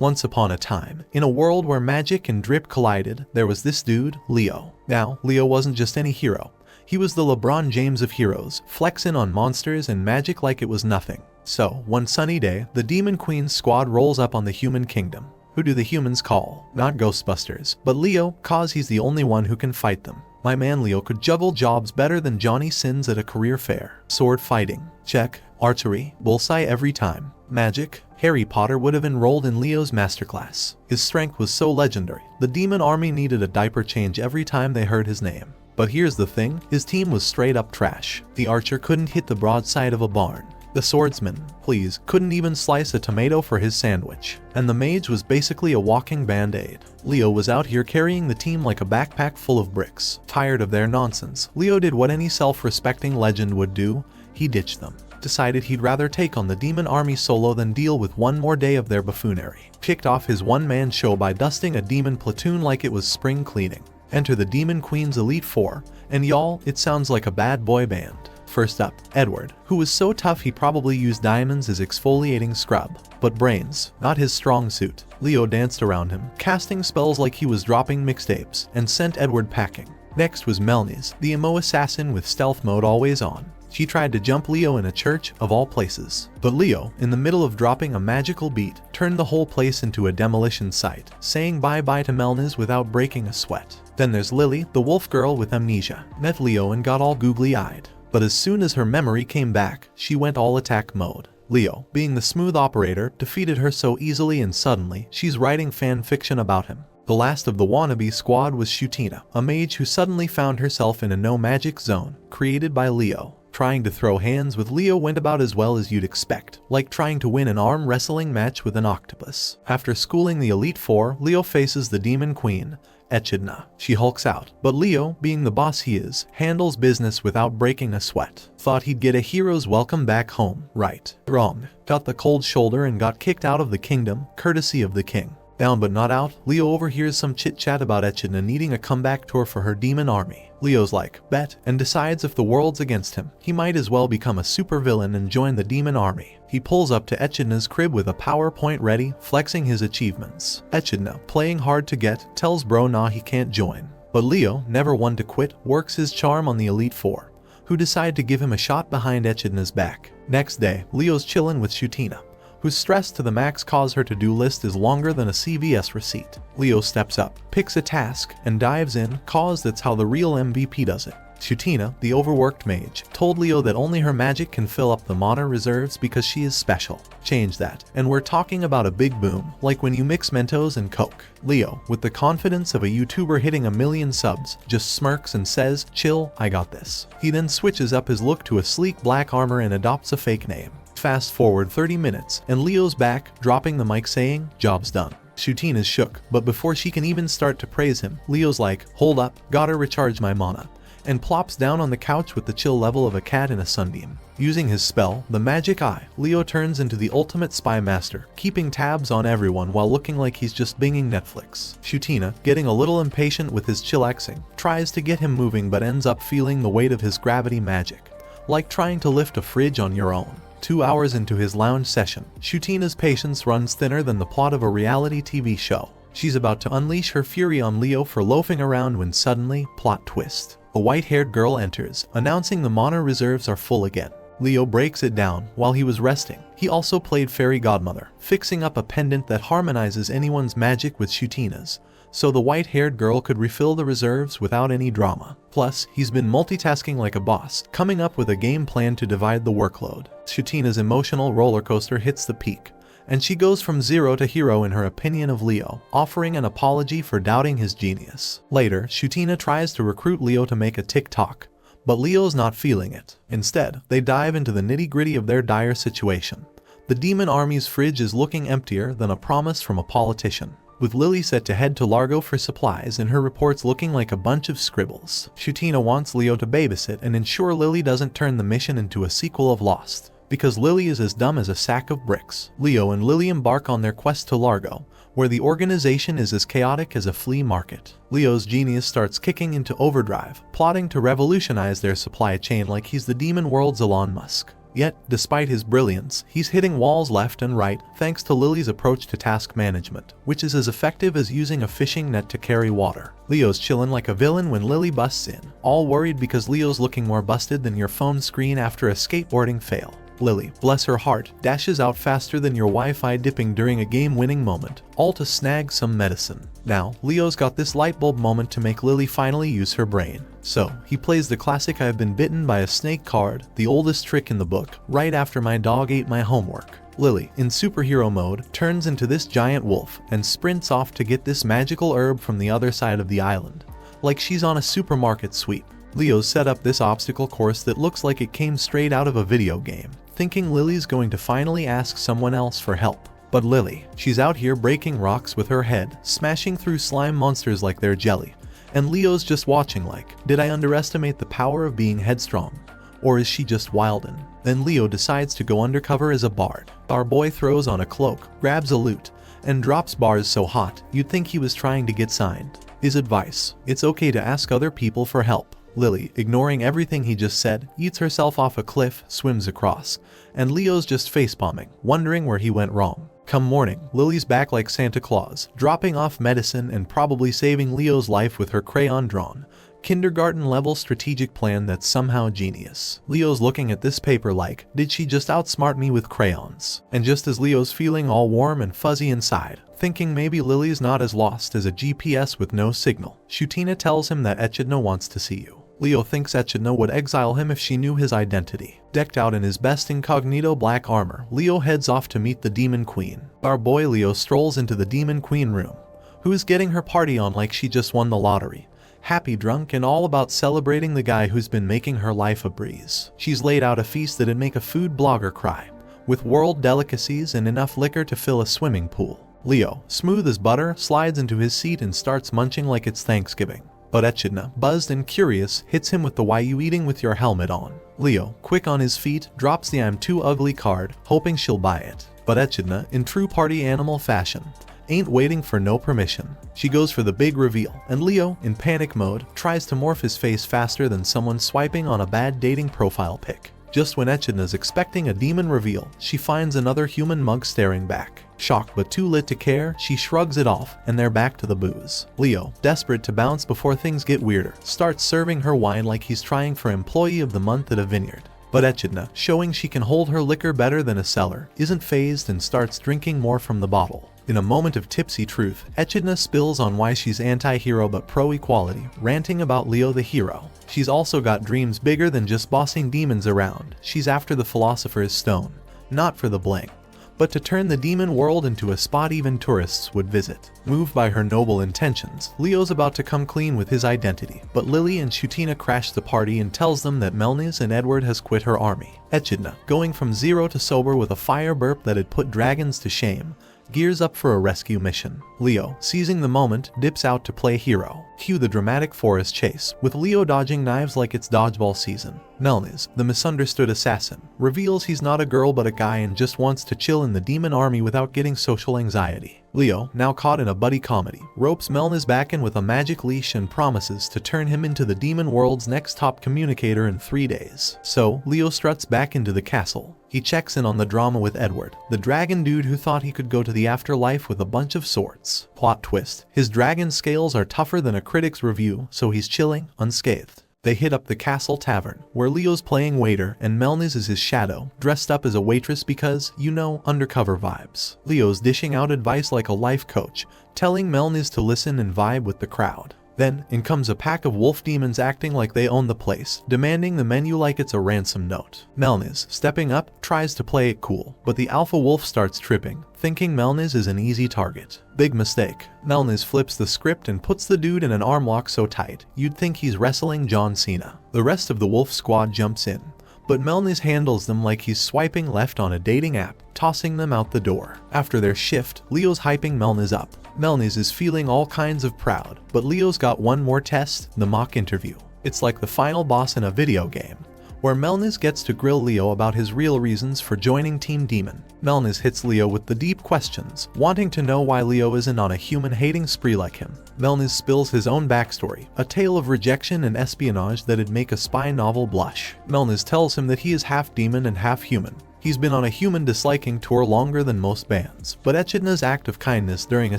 Once upon a time, in a world where magic and drip collided, there was this dude, Leo. Now, Leo wasn't just any hero. He was the LeBron James of heroes, flexing on monsters and magic like it was nothing. So, one sunny day, the Demon Queen's squad rolls up on the human kingdom. Who do the humans call? Not Ghostbusters, but Leo, cause he's the only one who can fight them. My man Leo could juggle jobs better than Johnny Sins at a career fair. Sword fighting, check. Archery, bullseye every time. Magic, Harry Potter would have enrolled in Leo's masterclass. His strength was so legendary, the demon army needed a diaper change every time they heard his name. But here's the thing, his team was straight up trash. The archer couldn't hit the broadside of a barn. The swordsman, please, couldn't even slice a tomato for his sandwich. And the mage was basically a walking band-aid. Leo was out here carrying the team like a backpack full of bricks. Tired of their nonsense, Leo did what any self-respecting legend would do. He ditched them. Decided he'd rather take on the demon army solo than deal with one more day of their buffoonery. Kicked off his one-man show by dusting a demon platoon like it was spring cleaning. Enter the Demon Queen's Elite Four, and y'all, it sounds like a bad boy band. First up, Edward, who was so tough he probably used diamonds as exfoliating scrub. But brains, not his strong suit. Leo danced around him, casting spells like he was dropping mixtapes, and sent Edward packing. Next was Melnies, the emo assassin with stealth mode always on. She tried to jump Leo in a church, of all places. But Leo, in the middle of dropping a magical beat, turned the whole place into a demolition site, saying bye-bye to Melnies without breaking a sweat. Then there's Lily, the wolf girl with amnesia. Met Leo and got all googly-eyed. But as soon as her memory came back, she went all attack mode. Leo, being the smooth operator, defeated her so easily, and suddenly, she's writing fan fiction about him. The last of the wannabe squad was Shoutout, a mage who suddenly found herself in a no-magic zone, created by Leo. Trying to throw hands with Leo went about as well as you'd expect, like trying to win an arm wrestling match with an octopus. After schooling the Elite Four, Leo faces the Demon Queen, Echidna. She hulks out, but Leo, being the boss he is, handles business without breaking a sweat. Thought he'd get a hero's welcome back home. Right. Wrong. Got the cold shoulder and got kicked out of the kingdom, courtesy of the king. Down but not out, Leo overhears some chit-chat about Echidna needing a comeback tour for her demon army. Leo's like, bet, and decides if the world's against him, he might as well become a supervillain and join the demon army. He pulls up to Echidna's crib with a PowerPoint ready, flexing his achievements. Echidna, playing hard to get, tells bro nah he can't join. But Leo, never one to quit, works his charm on the Elite Four, who decide to give him a shot behind Echidna's back. Next day, Leo's chillin' with Shoutout, whose stress to the max cause her to-do list is longer than a CVS receipt. Leo steps up, picks a task, and dives in, cause that's how the real MVP does it. Shoutout, the overworked mage, told Leo that only her magic can fill up the mana reserves because she is special. Change that, and we're talking about a big boom, like when you mix Mentos and Coke. Leo, with the confidence of a YouTuber hitting 1 million subs, just smirks and says, chill, I got this. He then switches up his look to a sleek black armor and adopts a fake name. Fast forward 30 minutes, and Leo's back, dropping the mic saying, job's done. Shoutout is shook, but before she can even start to praise him, Leo's like, hold up, gotta recharge my mana, and plops down on the couch with the chill level of a cat in a sunbeam. Using his spell, the Magic Eye, Leo turns into the ultimate spy master, keeping tabs on everyone while looking like he's just binging Netflix. Shoutout, getting a little impatient with his chillaxing, tries to get him moving but ends up feeling the weight of his gravity magic, like trying to lift a fridge on your own. 2 hours into his lounge session, Shoutina's patience runs thinner than the plot of a reality TV show. She's about to unleash her fury on Leo for loafing around when suddenly, plot twist. A white-haired girl enters, announcing the mana reserves are full again. Leo breaks it down while he was resting. He also played fairy godmother, fixing up a pendant that harmonizes anyone's magic with Shoutina's, so the white-haired girl could refill the reserves without any drama. Plus, he's been multitasking like a boss, coming up with a game plan to divide the workload. Shoutina's emotional roller coaster hits the peak, and she goes from zero to hero in her opinion of Leo, offering an apology for doubting his genius. Later, Shoutout tries to recruit Leo to make a TikTok, but Leo's not feeling it. Instead, they dive into the nitty-gritty of their dire situation. The demon army's fridge is looking emptier than a promise from a politician, with Lily set to head to Largo for supplies and her reports looking like a bunch of scribbles. Shoutout wants Leo to babysit and ensure Lily doesn't turn the mission into a sequel of Lost, because Lily is as dumb as a sack of bricks. Leo and Lily embark on their quest to Largo, where the organization is as chaotic as a flea market. Leo's genius starts kicking into overdrive, plotting to revolutionize their supply chain like he's the demon world's Elon Musk. Yet, despite his brilliance, he's hitting walls left and right thanks to Lily's approach to task management, which is as effective as using a fishing net to carry water. Leo's chillin' like a villain when Lily busts in, all worried because Leo's looking more busted than your phone screen after a skateboarding fail. Lily, bless her heart, dashes out faster than your Wi-Fi dipping during a game-winning moment, all to snag some medicine. Now, Leo's got this light bulb moment to make Lily finally use her brain. So, he plays the classic I've been bitten by a snake card, the oldest trick in the book, right after my dog ate my homework. Lily, in superhero mode, turns into this giant wolf and sprints off to get this magical herb from the other side of the island, like she's on a supermarket sweep. Leo's set up this obstacle course that looks like it came straight out of a video game, thinking Lily's going to finally ask someone else for help. But Lily, she's out here breaking rocks with her head, smashing through slime monsters like they're jelly. And Leo's just watching like, did I underestimate the power of being headstrong? Or is she just wildin'? Then Leo decides to go undercover as a bard. Our boy throws on a cloak, grabs a lute, and drops bars so hot, you'd think he was trying to get signed. His advice: it's okay to ask other people for help. Lily, ignoring everything he just said, eats herself off a cliff, swims across, and Leo's just facepalming, wondering where he went wrong. Come morning, Lily's back like Santa Claus, dropping off medicine and probably saving Leo's life with her crayon-drawn, kindergarten-level strategic plan that's somehow genius. Leo's looking at this paper like, did she just outsmart me with crayons? And just as Leo's feeling all warm and fuzzy inside, thinking maybe Lily's not as lost as a GPS with no signal, Shoutout tells him that Echidna wants to see you. Leo thinks Echidna would exile him if she knew his identity. Decked out in his best incognito black armor, Leo heads off to meet the Demon Queen. Our boy Leo strolls into the Demon Queen room, who is getting her party on like she just won the lottery. Happy, drunk, and all about celebrating the guy who's been making her life a breeze. She's laid out a feast that'd make a food blogger cry, with world delicacies and enough liquor to fill a swimming pool. Leo, smooth as butter, slides into his seat and starts munching like it's Thanksgiving. But Echidna, buzzed and curious, hits him with the "why you eating with your helmet on?" Leo, quick on his feet, drops the "I'm too ugly" card, hoping she'll buy it. But Echidna, in true party animal fashion, ain't waiting for no permission. She goes for the big reveal, and Leo, in panic mode, tries to morph his face faster than someone swiping on a bad dating profile pic. Just when Echidna's expecting a demon reveal, she finds another human mug staring back. Shocked but too lit to care, she shrugs it off, and they're back to the booze. Leo, desperate to bounce before things get weirder, starts serving her wine like he's trying for Employee of the Month at a vineyard. But Echidna, showing she can hold her liquor better than a cellar, isn't fazed and starts drinking more from the bottle. In a moment of tipsy truth, Echidna spills on why she's anti-hero but pro-equality, ranting about Leo the hero. She's also got dreams bigger than just bossing demons around. She's after the Philosopher's Stone, not for the bling, but to turn the demon world into a spot even tourists would visit. Moved by her noble intentions, Leo's about to come clean with his identity, but Lily and Shoutout crash the party and tells them that Melniz and Edward has quit her army. Echidna, going from zero to sober with a fire burp that had put dragons to shame, gears up for a rescue mission. Leo, seizing the moment, dips out to play hero. Cue the dramatic forest chase, with Leo dodging knives like it's dodgeball season. Melniz, the misunderstood assassin, reveals he's not a girl but a guy and just wants to chill in the demon army without getting social anxiety. Leo, now caught in a buddy comedy, ropes Melniz back in with a magic leash and promises to turn him into the demon world's next top communicator in 3 days. So, Leo struts back into the castle. He checks in on the drama with Edward, the dragon dude who thought he could go to the afterlife with a bunch of swords. Plot twist: his dragon scales are tougher than a critic's review, so he's chilling, unscathed. They hit up the castle tavern, where Leo's playing waiter and Melniz is his shadow, dressed up as a waitress because, you know, undercover vibes. Leo's dishing out advice like a life coach, telling Melniz to listen and vibe with the crowd. Then, in comes a pack of wolf demons acting like they own the place, demanding the menu like it's a ransom note. Melniz, stepping up, tries to play it cool, but the alpha wolf starts tripping, thinking Melniz is an easy target. Big mistake. Melniz flips the script and puts the dude in an arm lock so tight, you'd think he's wrestling John Cena. The rest of the wolf squad jumps in, but Melniz handles them like he's swiping left on a dating app, tossing them out the door. After their shift, Leo's hyping Melniz up. Melniz is feeling all kinds of proud, but Leo's got one more test, the mock interview. It's like the final boss in a video game, where Melniz gets to grill Leo about his real reasons for joining Team Demon. Melniz hits Leo with the deep questions, wanting to know why Leo isn't on a human-hating spree like him. Melniz spills his own backstory, a tale of rejection and espionage that'd make a spy novel blush. Melniz tells him that he is half demon and half human. He's been on a human disliking tour longer than most bands, but Echidna's act of kindness during a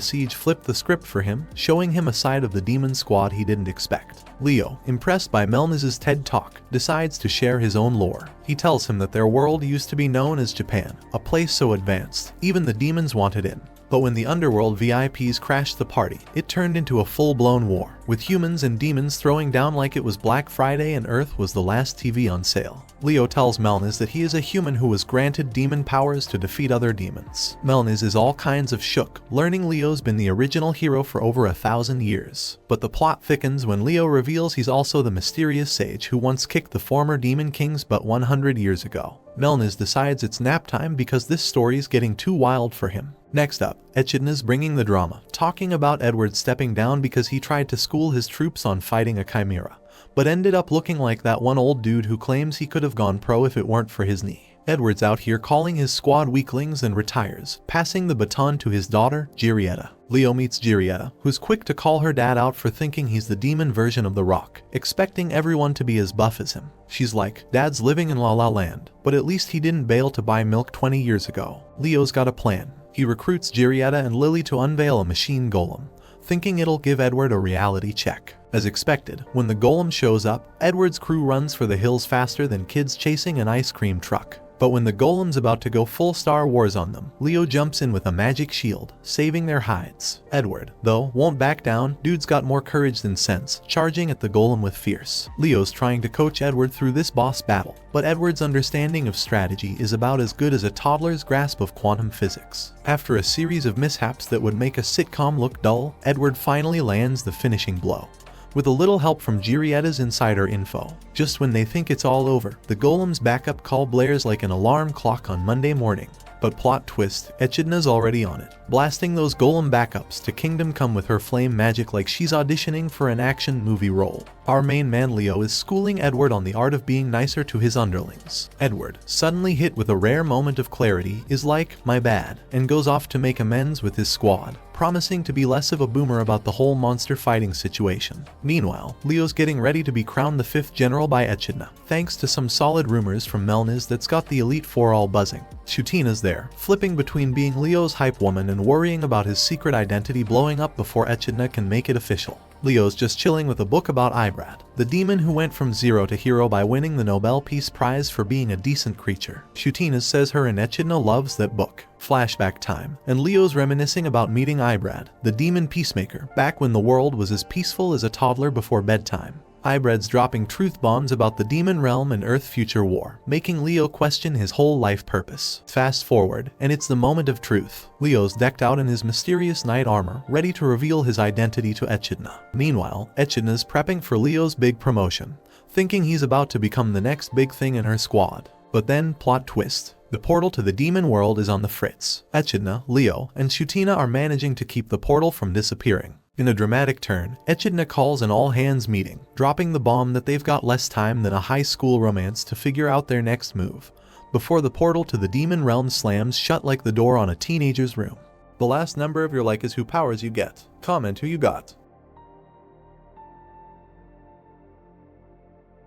siege flipped the script for him, showing him a side of the demon squad he didn't expect. Leo, impressed by Melniz's TED Talk, decides to share his own lore. He tells him that their world used to be known as Japan, a place so advanced, even the demons wanted in. But when the underworld VIPs crashed the party, it turned into a full-blown war, with humans and demons throwing down like it was Black Friday and Earth was the last TV on sale. Leo tells Melniz that he is a human who was granted demon powers to defeat other demons. Melniz is all kinds of shook, learning Leo's been the original hero for over 1,000 years. But the plot thickens when Leo reveals he's also the mysterious sage who once kicked the former demon kings but 100 years ago. Melniz decides it's nap time because this story's getting too wild for him. Next up, Echidna's bringing the drama, talking about Edward stepping down because he tried to school his troops on fighting a chimera, but ended up looking like that one old dude who claims he could have gone pro if it weren't for his knee. Edward's out here calling his squad weaklings and retires, passing the baton to his daughter, Giulietta. Leo meets Giulietta, who's quick to call her dad out for thinking he's the demon version of The Rock, expecting everyone to be as buff as him. She's like, "Dad's living in La La Land, but at least he didn't bail to buy milk 20 years ago." Leo's got a plan. He recruits Giulietta and Lily to unveil a machine golem, thinking it'll give Edward a reality check. As expected, when the golem shows up, Edward's crew runs for the hills faster than kids chasing an ice cream truck. But when the golem's about to go full Star Wars on them, Leo jumps in with a magic shield, saving their hides. Edward, though, won't back down. Dude's got more courage than sense, charging at the golem with fierce. Leo's trying to coach Edward through this boss battle, but Edward's understanding of strategy is about as good as a toddler's grasp of quantum physics. After a series of mishaps that would make a sitcom look dull, Edward finally lands the finishing blow, with a little help from Giulietta's insider info. Just when they think it's all over, the golem's backup call blares like an alarm clock on Monday morning. But plot twist, Echidna's already on it, blasting those golem backups to Kingdom Come with her flame magic like she's auditioning for an action movie role. Our main man Leo is schooling Edward on the art of being nicer to his underlings. Edward, suddenly hit with a rare moment of clarity, is like, "My bad," and goes off to make amends with his squad, promising to be less of a boomer about the whole monster fighting situation. Meanwhile, Leo's getting ready to be crowned the 5th general by Echidna, thanks to some solid rumors from Melniz that's got the Elite Four all buzzing. Shoutina's there, flipping between being Leo's hype woman and worrying about his secret identity blowing up before Echidna can make it official. Leo's just chilling with a book about Ibrad, the demon who went from zero to hero by winning the Nobel Peace Prize for being a decent creature. Shoutina says her and Echidna loves that book. Flashback time, and Leo's reminiscing about meeting Ibrad, the demon peacemaker, back when the world was as peaceful as a toddler before bedtime. Ibrad's dropping truth bombs about the demon realm and Earth future war, making Leo question his whole life purpose. Fast forward, and it's the moment of truth. Leo's decked out in his mysterious knight armor, ready to reveal his identity to Echidna. Meanwhile, Echidna's prepping for Leo's big promotion, thinking he's about to become the next big thing in her squad. But then, plot twist. The portal to the demon world is on the fritz. Echidna, Leo, and Shoutina are managing to keep the portal from disappearing. In a dramatic turn, Echidna calls an all-hands meeting, dropping the bomb that they've got less time than a high school romance to figure out their next move, before the portal to the demon realm slams shut like the door on a teenager's room. The last number of your like is who powers you get. Comment who you got.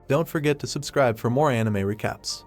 Don't forget to subscribe for more anime recaps.